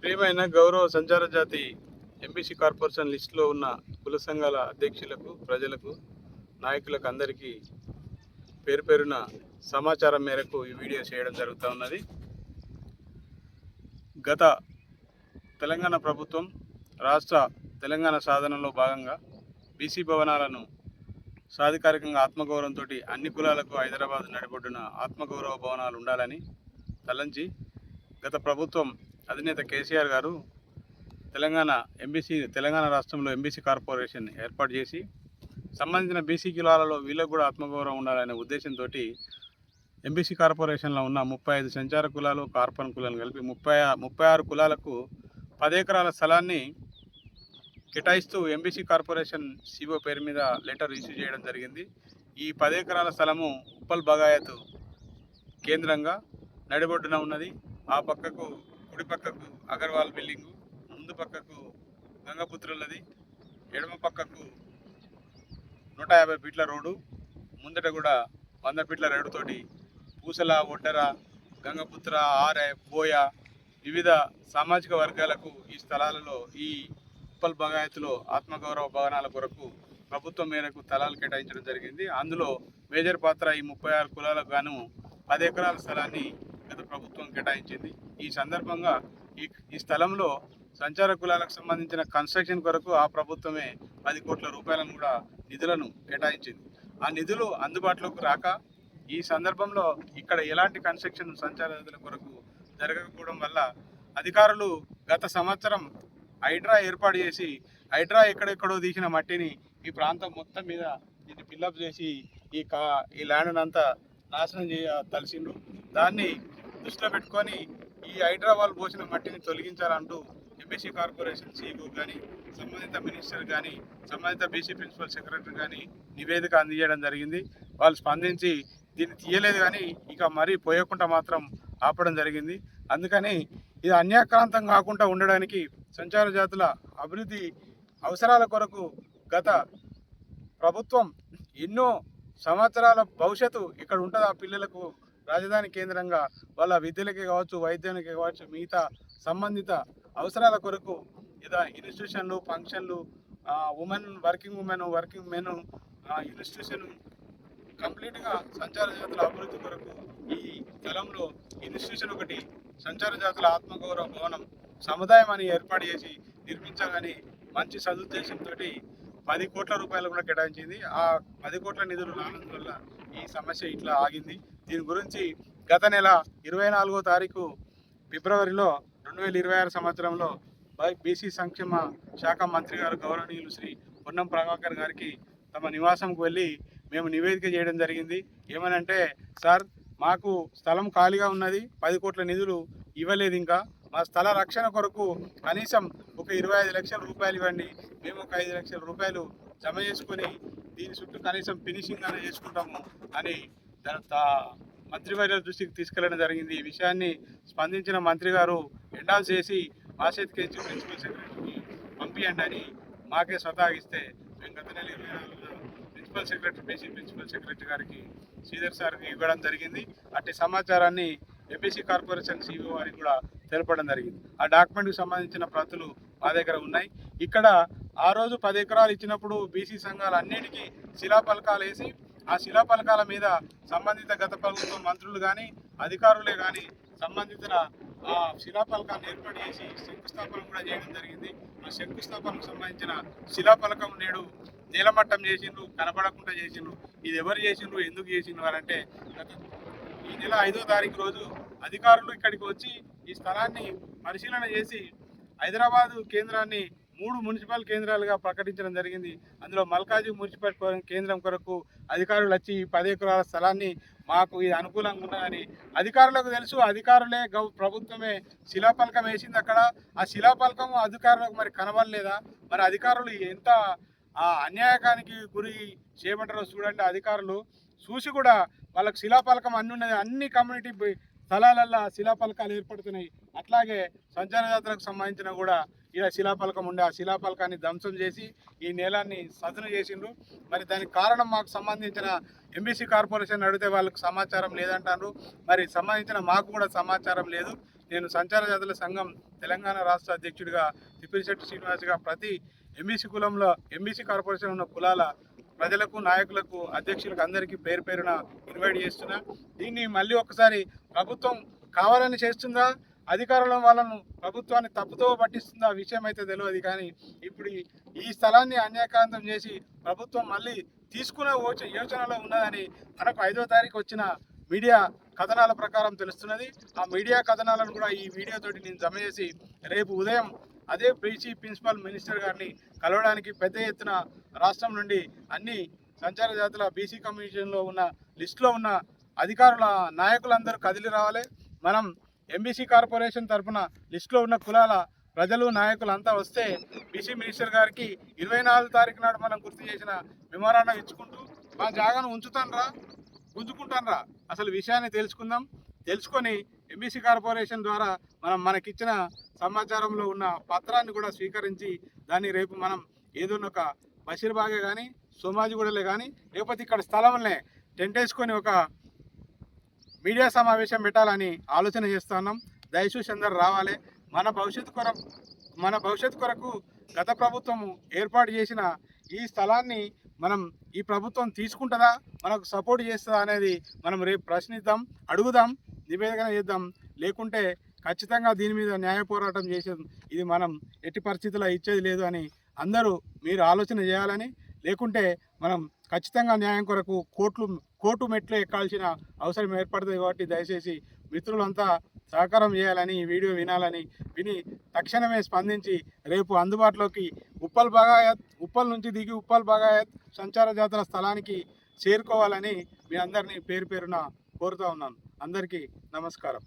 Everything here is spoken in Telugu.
ప్రియమైన గౌరవ సంచార జాతి ఎంబీసీ కార్పొరేషన్ లిస్టులో ఉన్న కుల సంఘాల అధ్యక్షులకు, ప్రజలకు, నాయకులకు అందరికీ పేరు పేరున సమాచారం మేరకు ఈ వీడియో చేయడం జరుగుతూ ఉన్నది. గత తెలంగాణ ప్రభుత్వం రాష్ట్ర తెలంగాణ సాధనలో భాగంగా బీసీ భవనాలను సాధికారికంగా ఆత్మగౌరవంతో అన్ని కులాలకు హైదరాబాద్ నడిబొడ్డున ఆత్మగౌరవ భవనాలు ఉండాలని తలంచి గత ప్రభుత్వం అధినేత కేసీఆర్ గారు తెలంగాణ రాష్ట్రంలో ఎంబీసీ కార్పొరేషన్ ఏర్పాటు చేసి సంబంధించిన బీసీ కులాలలో వీళ్ళకు కూడా ఆత్మగౌరవం ఉండాలనే ఉద్దేశంతో ఎంబీసీ కార్పొరేషన్లో ఉన్న 35 సంచార కులాలు, కార్పన్ కులాలను కలిపి 36 కులాలకు 10 ఎకరాల స్థలాన్ని కేటాయిస్తూ ఎంబీసీ కార్పొరేషన్ సిఓ పేరు మీద లెటర్ ఇష్యూ చేయడం జరిగింది. ఈ 10 ఎకరాల స్థలము ఉప్పల్ బగాయత్ కేంద్రంగా నడిబొడ్డున ఉన్నది. ఆ పక్కకు కుడి పక్కకు అగర్వాల్ బిల్డింగు, ముందు పక్కకు గంగపుత్రులది, ఎడమ పక్కకు 150 ఫీట్ల రోడ్డు, ముందట కూడా 100 ఫీట్ల రోడ్డుతోటి పూసల, ఒడ్డర, గంగపుత్ర, ఆరె, బోయ వివిధ సామాజిక వర్గాలకు ఈ స్థలాలలో ఈ ఉప్పల్ బగాయత్లో ఆత్మగౌరవ భవనాల కొరకు ప్రభుత్వం మేరకు స్థలాలు కేటాయించడం జరిగింది. అందులో మేజర్ పాత్ర ఈ 36 కులాలకు గాను 10 ఎకరాల స్థలాన్ని గత ప్రభుత్వం కేటాయించింది. ఈ సందర్భంగా ఈ స్థలంలో సంచార కులాలకు సంబంధించిన కన్స్ట్రక్షన్ కొరకు ఆ ప్రభుత్వమే 10 కోట్ల రూపాయలను కూడా నిధులను కేటాయించింది. ఆ నిధులు అందుబాటులోకి రాక ఈ సందర్భంలో ఇక్కడ ఎలాంటి కన్స్ట్రక్షన్ సంచార కొరకు జరగకపోవడం వల్ల అధికారులు గత సంవత్సరం హైడ్రా ఏర్పాటు చేసి హైడ్రా ఎక్కడెక్కడో తీసిన మట్టిని ఈ ప్రాంతం మొత్తం మీద దీన్ని ఫిల్అప్ చేసి ఈ ల్యాండ్ అంతా నాశనం తలిసిండ్రు. దాన్ని దృష్టిలో పెట్టుకొని ఈ హైడ్రా వాళ్ళు పోసిన మట్టిని తొలగించాలంటూ ఎంబీసీ కార్పొరేషన్ సీఈఓ కానీ, సంబంధిత మినిస్టర్ కానీ, సంబంధిత బీసీ ప్రిన్సిపల్ సెక్రటరీ కానీ నివేదిక అందజేయడం జరిగింది. వాళ్ళు స్పందించి దీన్ని తీయలేదు, కానీ ఇక మరీ పోయకుండా మాత్రం ఆపడం జరిగింది. అందుకని ఇది అన్యాక్రాంతం కాకుండా ఉండడానికి సంచార జాతుల అభివృద్ధి అవసరాల కొరకు గత ప్రభుత్వం ఎన్నో సంవత్సరాల భవిష్యత్తు ఇక్కడ ఉంటుంది. ఆ పిల్లలకు రాజధాని కేంద్రంగా వాళ్ళ విద్యలకే కావచ్చు, వైద్యానికి కావచ్చు, మిగతా సంబంధిత అవసరాల కొరకు ఇన్స్టిట్యూషన్లు, ఫంక్షన్లు, వర్కింగ్ మెన్ ఇన్స్టిట్యూషన్ కంప్లీట్గా సంచార జాతుల అభివృద్ధి కొరకు ఈ స్థలంలో ఇన్స్టిట్యూషన్ ఒకటి సంచార జాతుల ఆత్మగౌరవ భవనం సముదాయం అని ఏర్పాటు చేసి నిర్మించాలని మంచి సదుద్దేశంతో 10 కోట్ల రూపాయలు కూడా కేటాయించింది. ఆ 10 కోట్ల నిధులు రానందువల్ల ఈ సమస్య ఇట్లా ఆగింది. దీని గురించి గత నెల 24వ తారీఖు ఫిబ్రవరిలో 2026 సంవత్సరంలో బీసీ సంక్షేమ శాఖ మంత్రి గారు గౌరవనీయులు శ్రీ పొన్నం ప్రభాకర్ గారికి తమ నివాసంకు వెళ్ళి మేము నివేదిక చేయడం జరిగింది. ఏమనంటే, సార్ మాకు స్థలం ఖాళీగా ఉన్నది, 10 కోట్ల నిధులు ఇవ్వలేదు, ఇంకా మా స్థల రక్షణ కొరకు కనీసం ఒక 25 లక్షల రూపాయలు ఇవ్వండి, మేము ఒక 5 లక్షల రూపాయలు జమ చేసుకొని దీని చుట్టూ కనీసం ఫినిషింగ్ అనేది చేసుకుంటాము అని మంత్రివర్యుల దృష్టికి తీసుకెళ్లడం జరిగింది. ఈ విషయాన్ని స్పందించిన మంత్రి గారు ఎండాల్స్ చేసి మాషేత్ కేజీ ప్రిన్సిపల్ సెక్రటరీకి పంపియండి అని మాకే స్వతహాగిస్తే మేము గత నెల 24న బీసీ ప్రిన్సిపల్ సెక్రటరీ గారికి శ్రీధర్ సార్కి ఇవ్వడం జరిగింది. అట్టి సమాచారాన్ని ఎంబీసీ కార్పొరేషన్ సీఈఓ వారికి కూడా తెలపడం జరిగింది. ఆ డాక్యుమెంట్కి సంబంధించిన ప్రతులు మా దగ్గర ఉన్నాయి. ఇక్కడ ఆ రోజు 10 ఎకరాలు ఇచ్చినప్పుడు బీసీ సంఘాలు అన్నిటికీ శిలాఫలకాలు వేసి ఆ శిలాఫలకాల మీద సంబంధిత గత ప్రభుత్వం మంత్రులు కానీ, అధికారులే కానీ సంబంధిత ఆ శిలాఫలకాన్ని ఏర్పాటు చేసి శంకుస్థాపన కూడా చేయడం జరిగింది. ఆ శంకుస్థాపనకు సంబంధించిన శిలాఫలకం నేడు నీలమట్టం చేసిండ్రు, కనపడకుండా చేసిండ్రు. ఇది ఎవరు చేసిండ్రు, ఎందుకు చేసిండ్రు అని అంటే, ఈ నెల 5వ తారీఖు రోజు అధికారులు ఇక్కడికి వచ్చి ఈ స్థలాన్ని పరిశీలన చేసి హైదరాబాదు కేంద్రాన్ని 3 మున్సిపల్ కేంద్రాలుగా ప్రకటించడం జరిగింది. అందులో మల్కాజీ మున్సిపల్ కేంద్రం కొరకు అధికారులు వచ్చి 10 ఎకరాల స్థలాన్ని మాకు ఇది అనుకూలంగా ఉన్నదని అధికారులకు తెలుసు. అధికారులే ప్రభుత్వమే శిలాఫలకం వేసింది అక్కడ. ఆ శిలాఫలకం అధికారులకు మరి కనబడలేదా? మరి అధికారులు ఎంత అన్యాయకానికి గురి చేయమంటారో చూడండి. అధికారులు చూసి కూడా వాళ్ళకి శిలాఫలకం అన్ని కమ్యూనిటీ స్థలాలల్లో శిలాఫలకాలు ఏర్పడుతున్నాయి. అట్లాగే సంచార జాతరకు సంబంధించిన కూడా ఇలా శిలాఫలకం ఉండే ఆ శిలాఫలకాన్ని ధ్వంసం చేసి ఈ నేలాన్ని సదును చేసిండ్రు. మరి దానికి కారణం మాకు సంబంధించిన ఎంబీసీ కార్పొరేషన్ అడిగితే వాళ్ళకి సమాచారం లేదంటారు. మరి సంబంధించిన మాకు కూడా సమాచారం లేదు. నేను సంచార జాతుల సంఘం తెలంగాణ రాష్ట్ర అధ్యక్షుడిగా తిప్పిరిశెట్టి శ్రీనివాస్గా ప్రతి ఎంబీసీ కులంలో ఎంబీసీ కార్పొరేషన్ ఉన్న కులాల ప్రజలకు నాయకులకు అధ్యక్షులకు అందరికీ పేరు పేరున ఇన్వైట్ చేస్తున్నా. దీన్ని మళ్ళీ ఒకసారి ప్రభుత్వం కావాలని చేస్తుందా, అధికారుల వాళ్ళను ప్రభుత్వాన్ని తప్పుతో పట్టిస్తుందా విషయం అయితే తెలియదు. కానీ ఇప్పుడు ఈ స్థలాన్ని అన్యాయకాంతం చేసి ప్రభుత్వం మళ్ళీ తీసుకునే యోచనలో ఉన్నదని మనకు 5వ తారీఖు వచ్చిన మీడియా కథనాల ప్రకారం తెలుస్తున్నది. ఆ మీడియా కథనాలను కూడా ఈ వీడియోతోటి నేను జమ చేసి రేపు ఉదయం అదే బీసీ ప్రిన్సిపల్ మినిస్టర్ గారిని కలవడానికి పెద్ద ఎత్తున రాష్ట్రం నుండి అన్ని సంచార జాతుల బీసీ కమిషన్లో ఉన్న లిస్టులో ఉన్న అధికారుల నాయకులందరూ కదిలి రావాలి. మనం ఎంబీసీ కార్పొరేషన్ తరఫున లిస్టులో ఉన్న కులాల ప్రజలు నాయకులు అంతా వస్తే బీసీ మినిస్టర్ గారికి 24 తారీఖు నాడు మనం గుర్తు చేసిన మెమోరాండం ఇచ్చుకుంటూ మా జాగాను ఉంచుతానరా గుంజుకుంటానరా అసలు విషయాన్ని తెలుసుకొని ఎంబీసీ కార్పొరేషన్ ద్వారా మనకిచ్చిన సమాచారంలో ఉన్న పత్రాన్ని కూడా స్వీకరించి దాన్ని రేపు మనం ఏదైనా ఒక బషీర్బాగే కానీ సోమాజిగూడలే కానీ లేకపోతే ఇక్కడ స్థలంలో టెంట్ వేసుకొని ఒక మీడియా సమావేశం పెట్టాలని ఆలోచన చేస్తున్నాం. దయచేసి అందరూ రావాలి. మన భవిష్యత్తు కొరకు గత ప్రభుత్వం ఏర్పాటు చేసిన ఈ స్థలాన్ని ఈ ప్రభుత్వం తీసుకుంటుందా, మనకు సపోర్ట్ చేస్తుందా అనేది మనం రేపు ప్రశ్నిద్దాం, అడుగుదాం, నివేదన చేద్దాం. లేకుంటే ఖచ్చితంగా దీని మీద న్యాయ పోరాటం చేసేది ఇది మనం ఎట్టి పరిస్థితుల్లో ఇచ్చేది లేదు అని అందరూ మీరు ఆలోచన చేయాలని. లేకుంటే మనం ఖచ్చితంగా న్యాయం కొరకు కోర్టు మెట్లు ఎక్కాల్సిన అవసరం ఏర్పడుతుంది. కాబట్టి దయచేసి మిత్రులంతా సహకారం చేయాలని, ఈ వీడియో విని తక్షణమే స్పందించి రేపు అందుబాటులోకి ఉప్పల్ నుంచి దిగి ఉప్పల్ బగాయత్ సంచార జాతర స్థలానికి చేరుకోవాలని మీ అందరినీ పేరు పేరున కోరుతూ ఉన్నాను. అందరికీ నమస్కారం.